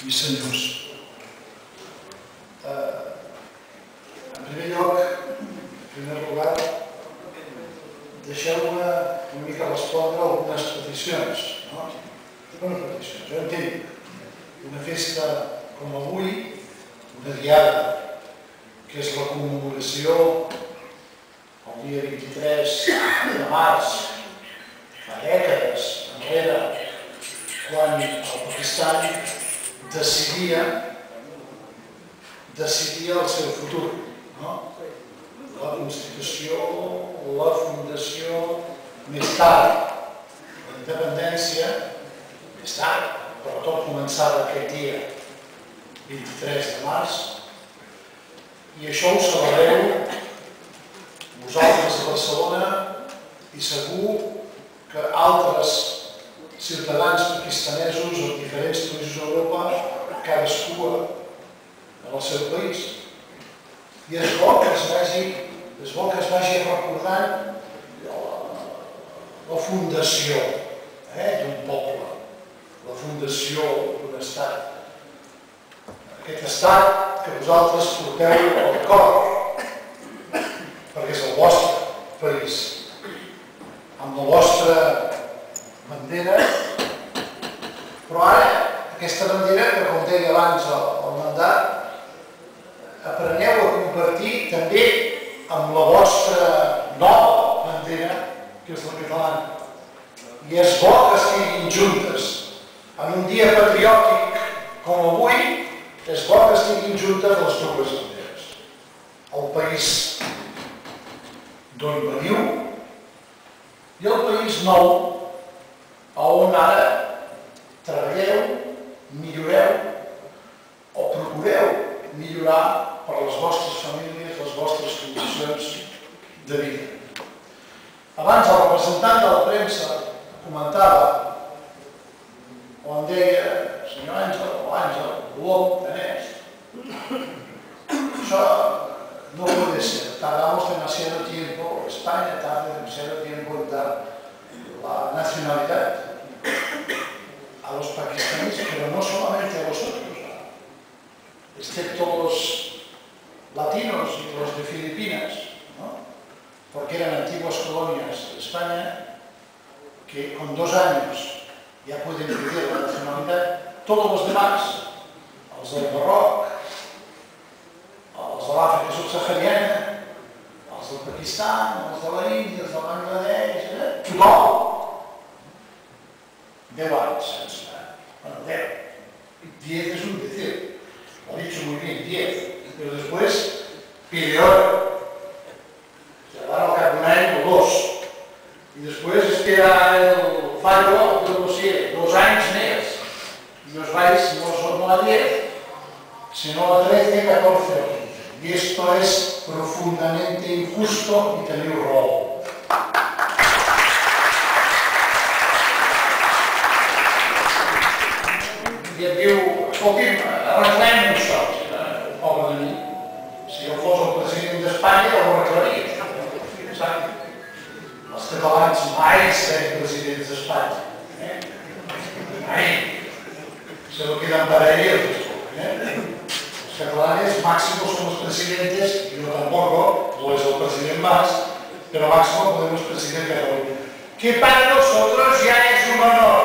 i senyors. En primer lloc, en primer lugar, deixeu-me una mica respondre a algunes peticions. Algunes peticions. Jo entenc una festa com avui, una diada, que és la commemoració el dia 23 de març, fa dècades enrere, quan el Pakistan decidia el seu futur. La Constitució, la fundació, més tard, la independència, més tard, però tot començava aquest dia, 23 de març, i això ho celebreu vosaltres a Barcelona i segur que altres ciutadans pakistanesos en diferents països d'Europa, cadascú en el seu país. I és bo que es vagi recordant la fundació d'un poble, la fundació d'un estat. Aquest estat que vosaltres porteu al cor, perquè és el vostre país, amb la vostra bandera, però ara aquesta bandera, que com deia abans el mandat, apreneu a compartir també amb la vostra nova bandera, que és la catalana. I és bo que estiguin juntes. En un dia patriòtic com avui, és bo que estiguin juntes les dues banderes. El país d'on veniu i el país nou, on ara treballeu, milloreu o procureu millorar per les vostres famílies, les vostres condicions de vida. Abans el representant de la premsa comentava, quan deia, senyor Àngel, l'om tenés, això no puede ser, tardamos demasiado tiempo, España tarda demasiado tiempo en dar la nacionalidad a los pakistaníes, pero no solamente a vosotros, excepto los latinos y los de Filipinas, porque eran antiguas colonias de España, que con 2 años ya pueden pedir la nacionalidad. Todos los demás, els del Marroc, els de l'Àfrica subsahariana, els del Pakistan, els de l'Índia, els del Bangladesh, tothom, 10 anys sense anar. Bueno, 10. 10 es un decir. Lo ha dicho muy bien, 10. Pero después pide hora. Se van al cap d'un any o 2. Y después espera el fallo del dossier, 2 anys més. Y os vais no a 10, sino a 13, 14 o 15. Y esto es profundamente injusto y teniu raó. I et diu, escolti'm, arreglem això, pobre de mi. Si jo fos el president d'Espanya, ja ho arreglaria. Els catalans mai serem presidents d'Espanya. Mai. Se lo quedan para ellos. Los catalanes máximo somos presidentes, yo tampoco, no es el presidente más, pero máximo podemos presidente de Cataluña. Que para nosotros ya es un honor.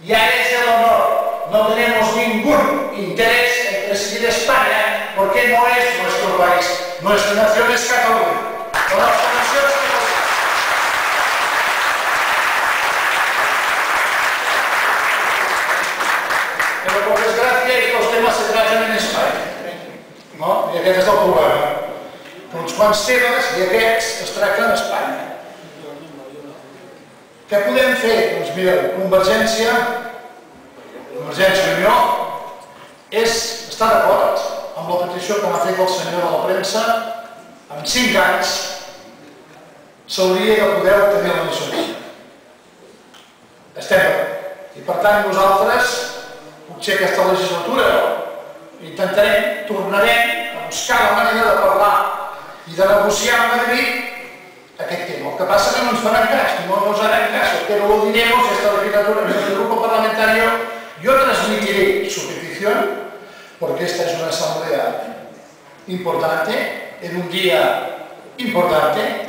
Ya es el honor. No tenemos ningún interés en presidir España porque no es nuestro país. Nuestra nación es Cataluña. Nuestra nación es Cataluña. Pero por desgracia estos temas se tratan en España. No? I aquest és el problema. Que uns quants temes i aquests es tracten a Espanya. Què podem fer? Doncs mireu, Convergència i Unió està d'acord amb la petició que m'ha fet el senyor de la premsa. En 5 anys s'hauria de poder obtenir la nacionalitat. Estem d'acord. I per tant nosaltres, potser aquesta legislatura, intentarem, tornarem a buscar la manera de parlar i de negociar a Madrid aquest tema. El que passa que no ens faran cas, no nos harán caso, pero lo diremos esta legislatura, en nuestro grupo parlamentario. Yo transmitiré su petición petición, porque esta es una asamblea importante, en un día importante.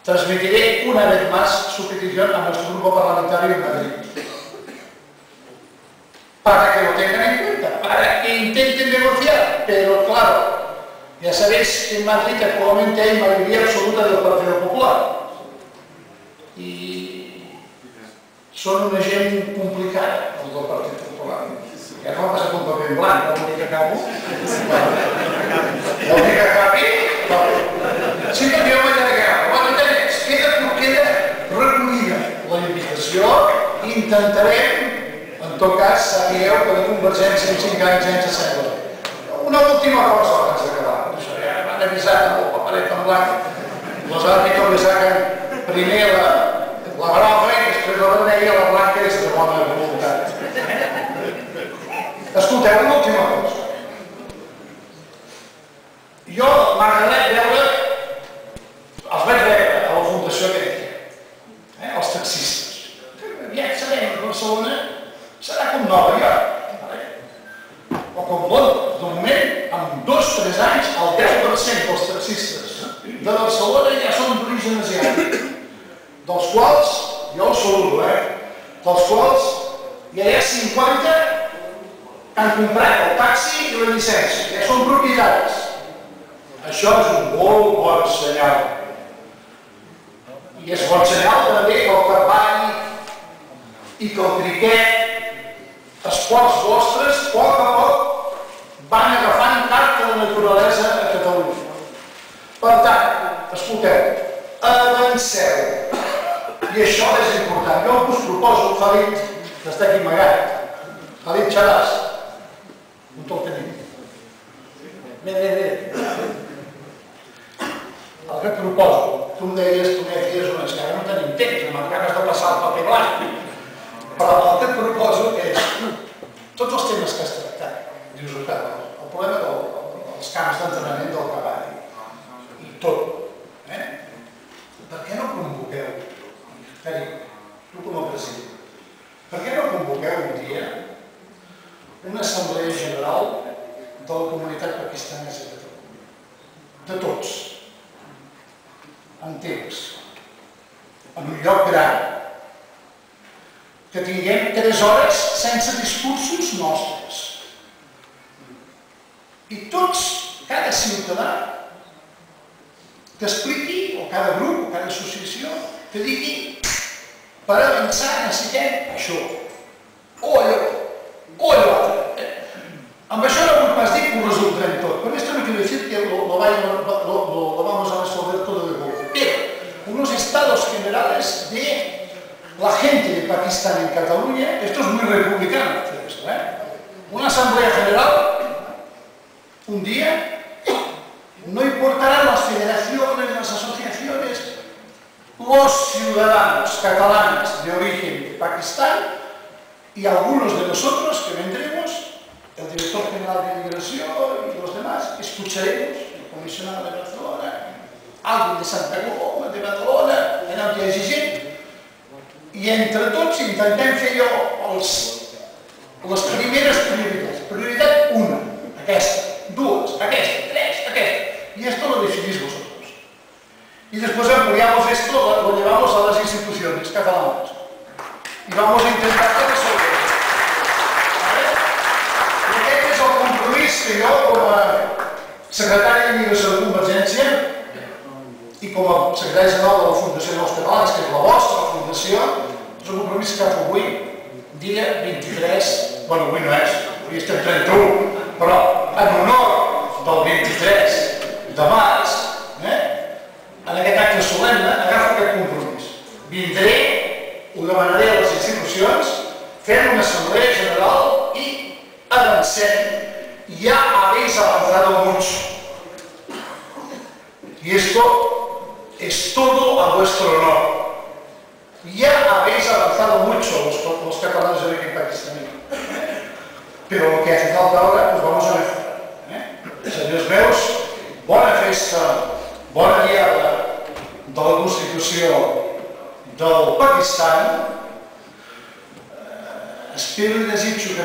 Transmitiré una vez más su petición a nuestro grupo parlamentario en Madrid, para que lo tengan en cuenta, para que intenten negociar, pero claro, ya sabéis que en Madrid actualmente hay mayoría absoluta del Partido Popular y son una gent complicada, els del Partit Popular. Ja no m'ha passat un paper en blanc, no vol dir que acabo. Vol dir que acabi? Sí, perquè jo vaig acabar. Bueno, queda recollida la invitació i intentarem, en tot cas, sapigueu que la Convergència en 5 anys ens sembla. Una última cosa abans d'acabar. Ja m'han avisat amb el paperet en blanc. Els àrbitres li saquen primer la groga i després la vermella, la blanca és de bona voluntat. Escolteu, una última cosa. Jo m'agradaria veure, els vaig veure a la Fundació Benetton, els taxistes. Ja sabem que Barcelona serà com Nova York, o com Londres. De moment, en 2-3 anys, el 10% dels taxistes de Barcelona ja són d'origen asiàtic, dels quals, jo els saludo, dels quals ja hi ha 50 que han comprat el taxi i la llicència, ja són propietaris. Això és un molt bon senyal. I és bon senyal també que el cavall i que el criquet, esports vostres, a poc, van agafant part de la naturalesa a Catalunya. Per tant, escolteu, avanceu. I això és important. Jo us proposo, Felip, que està aquí amagat, Felip Xaràs, on te'l tenim? Bé. El que et proposo, tu em deies unes que ara no tenim temps, no m'acabes de passar el paper blanc, però el que et proposo és tots els temes que has tractat, dius, el problema dels camps d'entrenament del cavall i tot, per què no convoqueu, tu com a president, per què no convoqueu un dia una assemblea general de la comunitat pakistanesa de Catalunya, de tots, en temps, en un lloc gran, que tinguem 3 hores sense discursos nostres. I tots, cada ciutadà, que expliqui, o cada grup, o cada associació, que digui, per avançar necessitem això, o allò, o l'altre. Amb això no vull pas dir que ho resoldrem tot. Con esto no quiero decir que lo vamos a resolver todo de golpe. Pero unos estados generales de la gente de Pakistán en Cataluña, esto es muy republicano, una asamblea general, un día, no importarán las federaciones, las asociaciones, los ciudadanos catalanes de origen de Pakistán y algunos de nosotros que vendremos, el director general de Migración y los demás, escucharemos el comisionado de Barcelona, alguien de Santa Coloma, de Badalona, en el que hi hagi gent, i entre tots intentem fer les primeres prioritats. Prioritat 1, aquesta, 2, aquesta, 3, aquesta. Y esto lo decidís vosotros. Y después ampliamos esto, lo llevamos a las instituciones catalanas. Y vamos a intentar resolver. Aquest és el compromís que jo, com a secretari d'Immigració de Convergència i com a secretari general de la Fundació dels Catalans, que és la vostra fundació, és un compromís que agafo avui, dia 23, bueno, avui no és, avui estem 31, però en honor del 23 de març, en aquest acte solemne, agafo aquest compromís. Vindré, ho demanaré a les institucions, fem una assemblea general i avancem. Ya habéis avanzado mucho. Y esto es todo a vuestro honor. Ya habéis avanzado mucho los catalanes de origen pakistaní. Pero lo que hace falta ahora, pues vamos a ver. Senyors meus, bona festa, bona diada de la Constitució del Pakistan. Espero i desitjo que